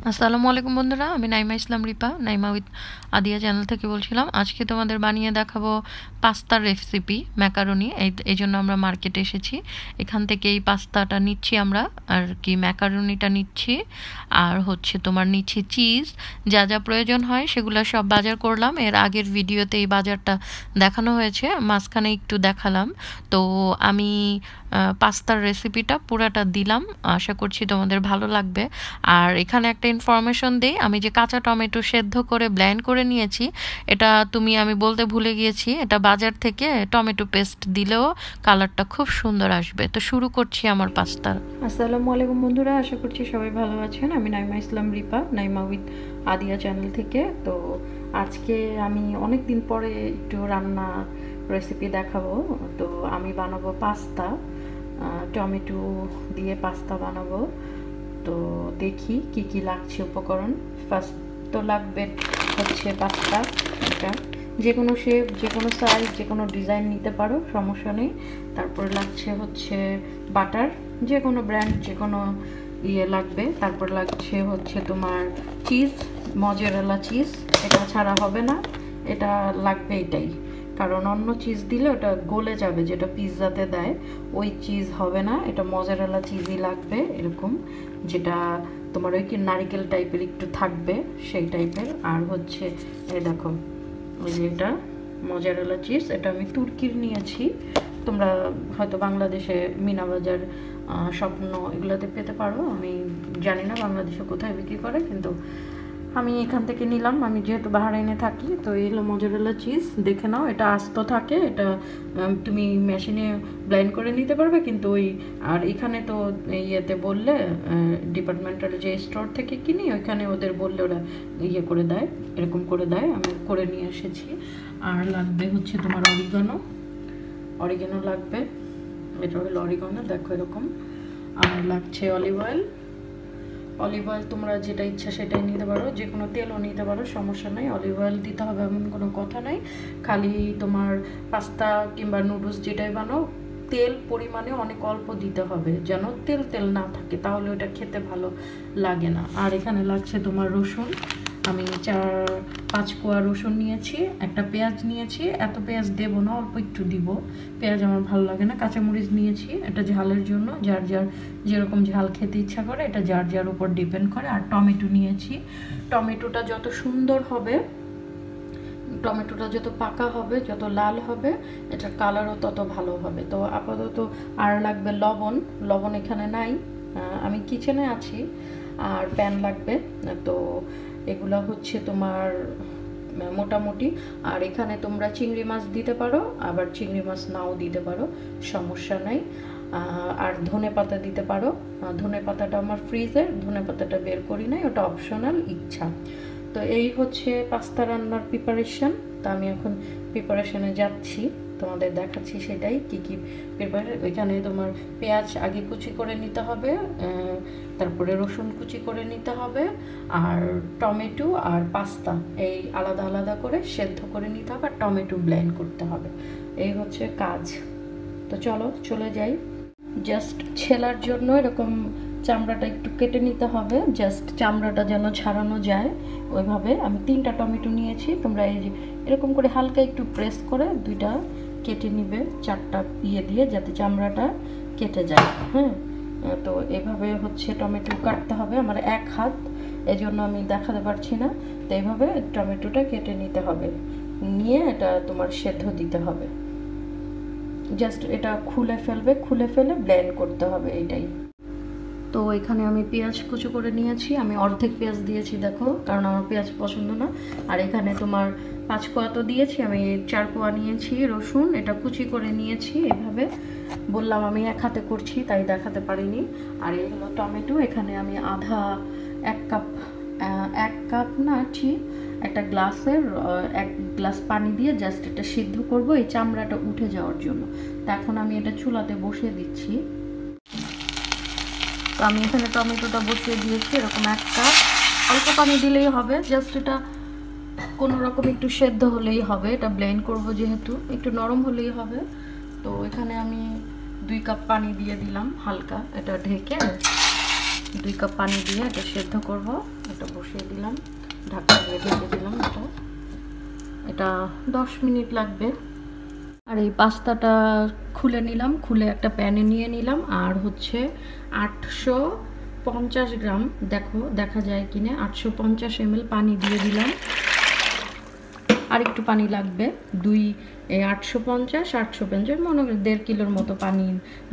আসসালামু আলাইকুম বন্ধুরা, আমি নাইমা ইসলাম রিপা, নাইমা উইথ আদিয়া চ্যানেল থেকে বলছিলাম। আজকে তোমাদের বানিয়ে দেখাবো পাস্তার রেসিপি ম্যাকারনি। এই জন্য আমরা মার্কেটে এসেছি। এখান থেকে এই পাস্তাটা নিচ্ছি আমরা, আর কি ম্যাকারনিটা নিচ্ছি, আর হচ্ছে তোমার নিচ্ছি চিজ। যা যা প্রয়োজন হয় সেগুলো সব বাজার করলাম। এর আগের ভিডিওতে এই বাজারটা দেখানো হয়েছে, মাঝখানে একটু দেখালাম। তো আমি পাস্তার রেসিপিটা পুরাটা দিলাম, আশা করছি তোমাদের ভালো লাগবে। আর এখানে একটা ইনফরমেশন দিই, আমি যে কাঁচা টমেটো সেদ্ধ করে ব্লেন্ড করে নিয়েছি, এটা আমি বলতে ভুলে গিয়েছি, এটা বাজার থেকে টমেটো পেস্ট দিলেও কালারটা খুব সুন্দর আসবে। তো শুরু করছি আমার পাস্তা। আসসালামু আলাইকুম বন্ধুরা, আশা করছি সবাই ভালো আছেন। আমি নাইমা ইসলাম রিপা, নাইমা উইথ আদিয়া চ্যানেল থেকে। তো আজকে আমি অনেক দিন পরে একটু রান্না রেসিপি দেখাবো। তো আমি বানাবো পাস্তা, টমেটো দিয়ে পাস্তা বানাবো। তো দেখি কি কি লাগছে উপকরণ। ফার্স্ট তো লাগবে হচ্ছে পাস্তা, এটা যে কোনো শেপ, যে কোনো সাইজ, যে কোনো ডিজাইন নিতে পারো, সমস্যা নেই। তারপর লাগছে হচ্ছে বাটার, যে কোনো ব্র্যান্ড, যে কোনো ইয়ে লাগবে। তারপর লাগছে হচ্ছে তোমার চিজ, মজারেলা চিজ, এটা ছাড়া হবে না, এটা লাগবে এটাই। কারণ অন্য চিজ দিলে ওটা গলে যাবে, যেটা পিৎজাতে দেয় ওই চিজ হবে না, এটা মজারেলা চিজই লাগবে, এরকম যেটা তোমার ওই কি নারিকেল টাইপের একটু থাকবে সেই টাইপের। আর হচ্ছে এই দেখো, ওই যে এটা মজারেলা চিজ, এটা আমি তুর্কির নিয়েছি। তোমরা হয়তো বাংলাদেশে মিনা বাজার, স্বপ্ন এগুলোতে পেতে পারো। আমি জানি না বাংলাদেশে কোথায় বিক্রি করে, কিন্তু আমি এখান থেকে নিলাম। আমি যেহেতু বাহরাইনে থাকি, তো এই হলো মজারেলা চিজ। দেখে নাও, এটা আস্ত থাকে, এটা তুমি মেশিনে ব্লেন্ড করে নিতে পারবে, কিন্তু ওই আর এখানে তো ইয়েতে বললে, ডিপার্টমেন্টাল যে স্টোর থেকে কিনি, ওইখানে ওদের বললে ওরা ইয়ে করে দেয়, এরকম করে দেয়। আমি করে নিয়ে এসেছি। আর লাগবে হচ্ছে তোমার অরিগানো লাগবে, এটা হলো অরিগানো, দেখো এরকম। আর লাগছে অলিভ অয়েল তোমরা যেটা ইচ্ছা সেটাই নিতে পারো, যে কোনো তেলও নিতে পারো, সমস্যা নেই। অলিভ অয়েল দিতে হবে এমন কোনো কথা নাই। খালি তোমার পাস্তা কিংবা নুডলস যেটাই বানাও, তেল পরিমাণে অনেক অল্প দিতে হবে, যেন তেল না থাকে, তাহলে ওটা খেতে ভালো লাগে না। আর এখানে লাগছে তোমার রসুন, আমি 4-5 কোয়া রসুন নিয়েছি, একটা পেঁয়াজ নিয়েছি। এত পেঁয়াজ দেবো না, অল্প একটু দিব, পেঁয়াজ আমার ভালো লাগে না। কাঁচামরিচ নিয়েছি, এটা ঝালের জন্য, যার যেরকম ঝাল খেতে ইচ্ছা করে, এটা যার উপর ডিপেন্ড করে। আর টমেটো নিয়েছি, টমেটোটা যত সুন্দর হবে, টমেটোটা যত পাকা হবে, যত লাল হবে, এটার কালারও তত ভালো হবে। তো আপাতত আর লাগবে লবণ এখানে নাই, আমি কিচেনে আছি। আর প্যান লাগবে, তো এগুলো হচ্ছে তোমার মোটামুটি। আর এখানে তোমরা চিংড়ি মাছ দিতে পারো, আবার চিংড়ি মাছ নাও দিতে পারো, সমস্যা নাই। আর ধনে পাতা দিতে পারো, ধনে পাতাটা আমার ফ্রিজের, ধনে পাতাটা বের করি নাই, ওটা অপশনাল, ইচ্ছা। তো এই হচ্ছে পাস্তা রান্নার প্রিপারেশন। তো আমি এখন প্রিপারেশনে যাচ্ছি, তোমাদের দেখাচ্ছি সেটাই কি কি প্রিপারেশন। ওইখানে তোমার পেঁয়াজ আগে কুচি করে নিতে হবে, তারপরে রসুন কুচি করে নিতে হবে, আর টমেটো আর পাস্তা এই আলাদা আলাদা করে সেদ্ধ করে নিতে হবে, আর টমেটো ব্লেন্ড করতে হবে। এই হচ্ছে কাজ। তো চলো চলে যাই। জাস্ট ছেলার জন্য এরকম চামড়াটা একটু কেটে নিতে হবে, জাস্ট চামড়াটা যেন ছাড়ানো যায় ওইভাবে। আমি 3টা টমেটো নিয়েছি, তোমরা এই যে এরকম করে হালকা একটু প্রেস করে 2টা কেটে নিবে, 4টা ইয়ে দিয়ে, যাতে চামড়াটা কেটে যায়। হ্যাঁ, তো এভাবে হচ্ছে টমেটো কাটতে হবে। আমার 1 হাত, এই জন্য আমি দেখাতে পারছি না। তো এইভাবে টমেটোটা কেটে নিতে হবে, নিয়ে এটা তোমার সেদ্ধ দিতে হবে। জাস্ট এটা খুলে ফেলে ব্লেন্ড করতে হবে, এইটাই। তো এখানে আমি পেঁয়াজ কুচি করে নিয়েছি, আমি অর্ধেক পেঁয়াজ দিয়েছি, দেখো, কারণ আমার পেঁয়াজ পছন্দ না। আর এখানে তোমার 5 কোয়া তো দিয়েছি, আমি 4 কোয়া নিয়েছি রসুন, এটা কুচি করে নিয়েছি। এভাবে বললাম আমি 1 হাতে করছি, তাই দেখাতে পারিনি। আর এই হলো টমেটো, এখানে আমি 1 কাপ না, ঠিক একটা গ্লাসের 1 গ্লাস পানি দিয়ে জাস্ট এটা সিদ্ধ করব, এই চামড়াটা উঠে যাওয়ার জন্য। তো এখন আমি এটা চুলাতে বসিয়ে দিচ্ছি। তো আমি এখানে টমেটোটা বসিয়ে দিয়েছি, এরকম 1 কাপ, অল্প পানি দিলেই হবে, জাস্ট এটা কোনো রকম একটু সেদ্ধ হলেই হবে, এটা ব্লেন্ড করব যেহেতু, একটু নরম হলেই হবে। তো এখানে আমি 2 কাপ পানি দিয়ে দিলাম হালকা, এটা ঢেকে 2 কাপ পানি দিয়ে এটা সেদ্ধ করব। এটা বসিয়ে দিলাম, ঢাকা দিয়ে ঢেকে দিলাম। এটা 10 মিনিট লাগবে। আর এই পাস্তাটা খুলে নিলাম, খুলে একটা প্যানে নিয়ে নিলাম। আর হচ্ছে 850 গ্রাম, দেখা যায় কিনা, 850 ml পানি দিয়ে দিলাম। আর একটু পানি লাগবে, 850 মনে করি 1.5 কিলোর মতো পানি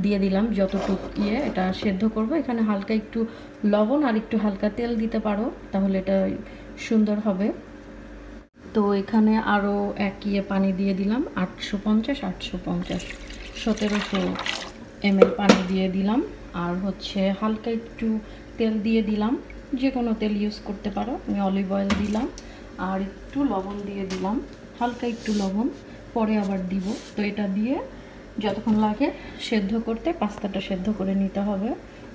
দিয়ে দিলাম, যতটুকু এটা সেদ্ধ করব। এখানে হালকা একটু লবণ আর একটু হালকা তেল দিতে পারো, তাহলে এটা সুন্দর হবে। তো এখানে আরও 1 পানি দিয়ে দিলাম, 1700 ml পানি দিয়ে দিলাম। আর হচ্ছে হালকা একটু তেল দিয়ে দিলাম, যে কোনো তেল ইউজ করতে পারো। আমি অলিভ অয়েল দিলাম আর একটু লবণ দিয়ে দিলাম, হালকা একটু লবণ পরে আবার দিব। তো এটা দিয়ে যতক্ষণ লাগে সেদ্ধ করতে, পাস্তাটা সেদ্ধ করে নিতে হবে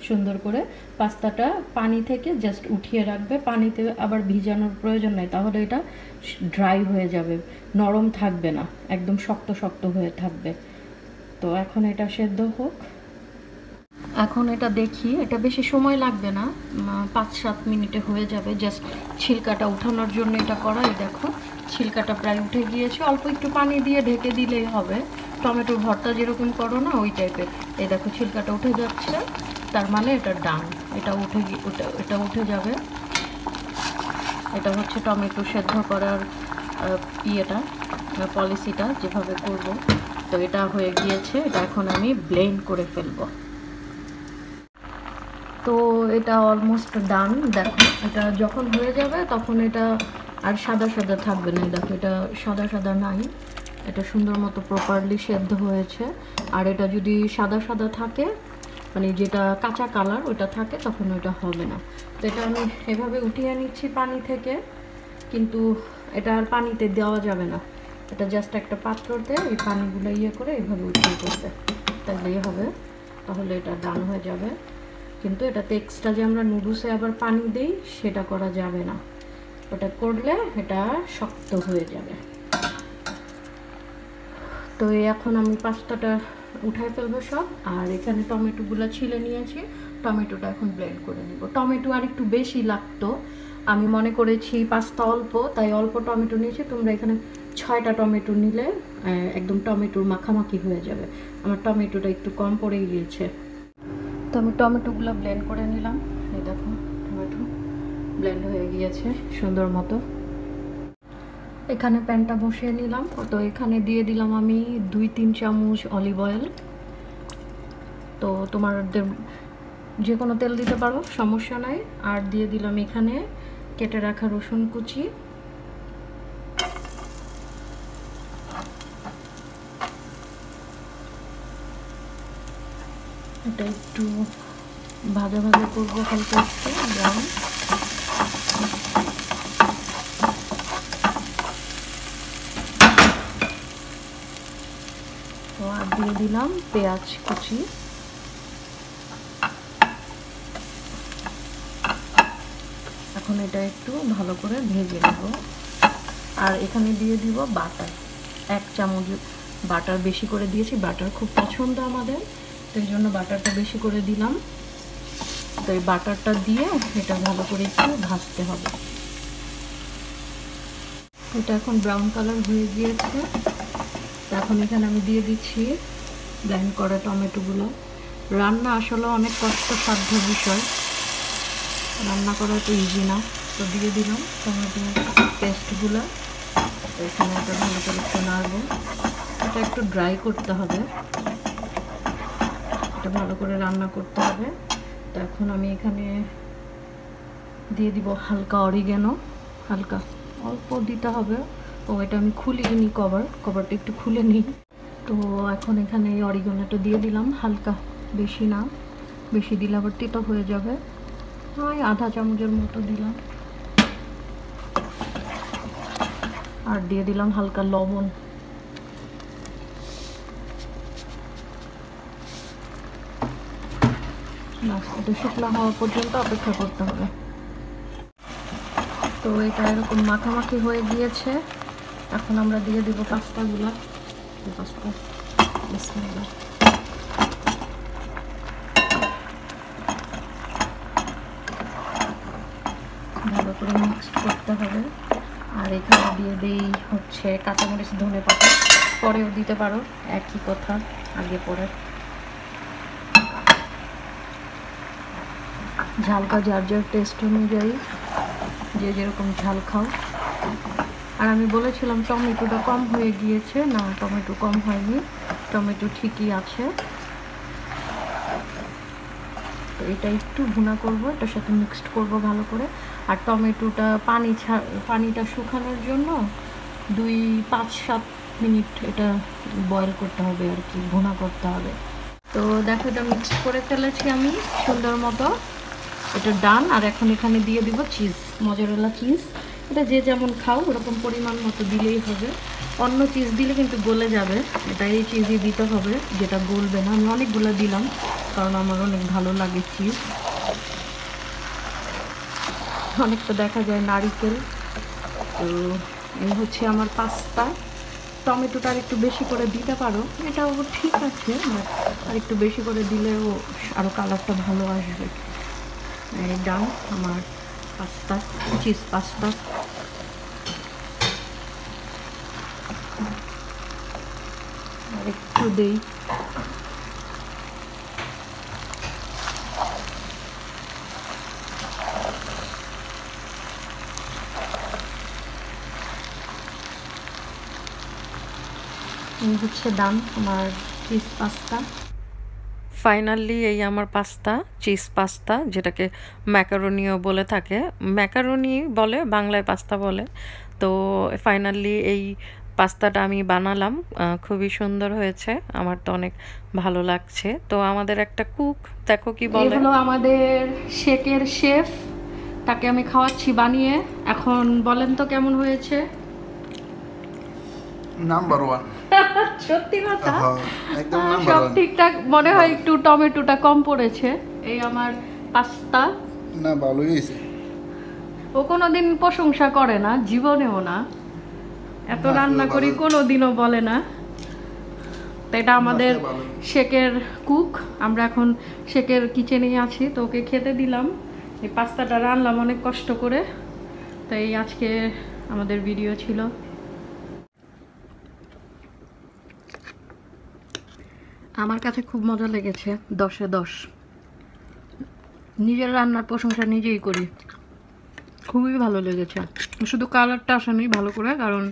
সুন্দর করে। পাস্তাটা পানি থেকে জাস্ট উঠিয়ে রাখবে, পানিতে আবার ভিজানোর প্রয়োজন নেই, তাহলে এটা ড্রাই হয়ে যাবে, নরম থাকবে না, একদম শক্ত শক্ত হয়ে থাকবে। তো এখন এটা সেদ্ধ হোক। এখন এটা দেখি, এটা বেশি সময় লাগবে না, 5-7 মিনিটে হয়ে যাবে। জাস্ট ছিলকাটা উঠানোর জন্য এটা করা। এই দেখো ছিলকাটা প্রায় উঠে গিয়েছে, অল্প একটু পানি দিয়ে ঢেকে দিলেই হবে। টমেটোর ভর্তা যেরকম করো না, ওই টাইপের। এই দেখো ছিলকাটা উঠে যাচ্ছে, তার মানে এটা ডান। এটা উঠে যাবে। এটা হচ্ছে টমেটো সেদ্ধ করার পলিসিটা, যেভাবে করব। তো এটা হয়ে গিয়েছে, এটা এখন আমি ব্লেন্ড করে ফেলবো। তো এটা অলমোস্ট ডান। দেখো এটা যখন হয়ে যাবে তখন এটা আর সাদা সাদা থাকবে না। দেখো এটা সাদা সাদা নাই, এটা সুন্দর মতো প্রপারলি সেদ্ধ হয়েছে। আর এটা যদি সাদা সাদা থাকে, মানে যেটা কাঁচা কালার ওটা থাকে, তখন ওটা হবে না। তো এটা আমি এভাবে উঠিয়ে নিচ্ছি পানি থেকে, কিন্তু এটা আর পানিতে দেওয়া যাবে না। এটা জাস্ট একটা পাত্রতে এই পানিগুলো করে এভাবে উঠিয়ে করবে, তাহলেই হবে, তাহলে এটা ডান হয়ে যাবে। কিন্তু এটাতে এক্সট্রা যে আমরা নুডলসে আবার পানি দেই, সেটা করা যাবে না। ওটা করলে এটা শক্ত হয়ে যাবে। তো এখন আমি পাস্তাটা উঠাই ফেলবো সব। আর এখানে টমেটোগুলো ছিলে নিয়েছি, টমেটোটা এখন ব্লেন্ড করে নিব। টমেটো আর একটু বেশি লাগতো, আমি মনে করেছি পাস্তা অল্প, তাই অল্প টমেটো নিয়েছি। তোমরা এখানে 6টা টমেটো নিলে একদম টমেটোর মাখামাখি হয়ে যাবে। আমার টমেটোটা একটু কম পড়ে গিয়েছে। তো আমি টমেটোগুলো ব্লেন্ড করে নিলাম। এই দেখো টমেটো ব্লেন্ড হয়ে গিয়েছে সুন্দর মতো। এখানে প্যানটা বসিয়ে নিলাম। তো এখানে দিয়ে দিলাম আমি 2-3 চামচ অলিভ অয়েল। তো তোমাদের যে কোনো তেল দিতে পারো, সমস্যা নাই। আর দিয়ে দিলাম এখানে কেটে রাখা রসুন কুচি। এটা একটু ভাজা ভাজা করবো, হালকা একটু ব্রাউন। তো আর দিয়ে দিলাম পেঁয়াজ কুচি। এখন এটা একটু ভালো করে ভেজে নেব। আর এখানে দিয়ে দিব বাটার, 1 চামচ বাটার বেশি করে দিয়েছি। বাটার খুব পছন্দ আমাদের, তো এই জন্য বাটারটা বেশি করে দিলাম। তো এই বাটারটা দিয়ে এটা ভালো করে একটু ভাজতে হবে। এটা এখন ব্রাউন কালার হয়ে গিয়েছে। এখন এখানে আমি দিয়ে দিচ্ছি ব্লেন্ড করা টমেটোগুলো। রান্না আসলে অনেক কষ্টসাধ্য বিষয়, রান্না করা তো ইজি না। তো দিয়ে দিলাম টমেটো পেস্টগুলো। এখানে এটা ভালো করে একটু নাড়বো। এটা একটু ড্রাই করতে হবে, এটা ভালো করে রান্না করতে হবে। তো এখন আমি এখানে দিয়ে দিব হালকা অরিগ্যানো, হালকা অল্প দিতে হবে। ও এটা আমি খুলিনি, কভারটা একটু খুলে নিই। তো এখন এখানে এই অরিগ্যানোটা দিয়ে দিলাম হালকা, বেশি না, বেশি দিলে আবার তেতো হয়ে যাবে। ওই আধা চামচের মতো দিলাম। আর দিয়ে দিলাম হালকা লবণ। এটা শুকনো হওয়া পর্যন্ত অপেক্ষা করতে হবে। তো এটা এরকম মাখামাখি হয়ে গিয়েছে। এখন আমরা দিয়ে দিব পাস্তাগুলো। পাস্তা বিসমিল্লাহ। ভালো করে মিক্স করতে হবে। আর এখানে দিয়ে দিই হচ্ছে কাঁচামরিচ, ধনেপাতা, পরেও দিতে পারো, একই কথা, আগে পরে। ঝালটা যার যার টেস্ট অনুযায়ী, যে যেরকম ঝাল খাও। আর আমি বলেছিলাম টমেটোটা কম হয়ে গিয়েছে, না টমেটো কম হয়নি, টমেটো ঠিকই আছে। তো এটা একটু ভুনা করব, এটার সাথে মিক্সড করব ভালো করে। আর টমেটোটা পানিটা শুকানোর জন্য 5-7 মিনিট এটা বয়েল করতে হবে আর কি, ভুনা করতে হবে। তো দেখো এটা মিক্সড করে ফেলেছি আমি সুন্দর মতো, এটা ডান। আর এখন এখানে দিয়ে দিব চিজ, মজারেলা চিজ। এটা যে যেমন খাও ওরকম পরিমাণ মতো দিলেই হবে, অন্য চিজ দিলে কিন্তু গলে যাবে, এটা এই চিজই দিতে হবে যেটা গলবে না। আমি অনেকগুলো দিলাম কারণ আমার অনেক ভালো লাগে চিজ। অনেকটা দেখা যায় নারিকেল। তো এই হচ্ছে আমার পাস্তা। টমেটোটা আর একটু বেশি করে দিতে পারো, এটাও ঠিক আছে, বাট আর একটু বেশি করে দিলেও আরও কালারটা ভালো আসবে। এই ডান আমার পাস্তা, চিজ পাস্তা। আর একটু দেই, এই হচ্ছে ডান আমার চিজ পাস্তা। ফাইনালি এই আমার পাস্তা, চিজ পাস্তা, যেটাকে ম্যাকারোনিও বলে থাকে, ম্যাকারোনি বলে, বাংলায় পাস্তা বলে। তো ফাইনালি এই পাস্তাটা আমি বানালাম, খুবই সুন্দর হয়েছে, আমার তো অনেক ভালো লাগছে। তো আমাদের একটা কুক দেখো কি বলে, হলো আমাদের শেকের শেফ, তাকে আমি খাওয়াচ্ছি বানিয়ে। এখন বলেন তো কেমন হয়েছে? নাম্বার 1। সত্যি কথা, সব ঠিকঠাক মনে হয়, একটু টমেটোটা কম পড়েছে। এই আমার পাস্তা, না ভালোই হয়েছে। ও কোনোদিন প্রশংসা করে না, জীবনেও না, এত রান্না করি কোনোদিনও বলে না। তো এটা আমাদের শেকের কুক, আমরা এখন শেকের কিচেনেই আছি, তো ওকে খেতে দিলাম। এই পাস্তাটা রান্নাম অনেক কষ্ট করে। তাই আজকে আমাদের ভিডিও ছিল। আমার কাছে খুব মজা লেগেছে, 10-এ 10। নিজের রান্নার প্রশংসা নিজেই করি, খুবই ভালো লেগেছে। শুধু কালারটা আসেনি ভালো করে, কারণ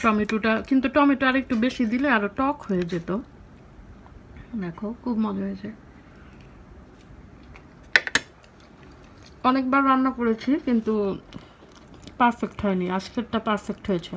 টমেটোটা, কিন্তু টমেটো আর একটু বেশি দিলে আরও টক হয়ে যেত। দেখো খুব মজা হয়েছে। অনেকবার রান্না করেছি কিন্তু পারফেক্ট হয়নি, আজকেরটা পারফেক্ট হয়েছে।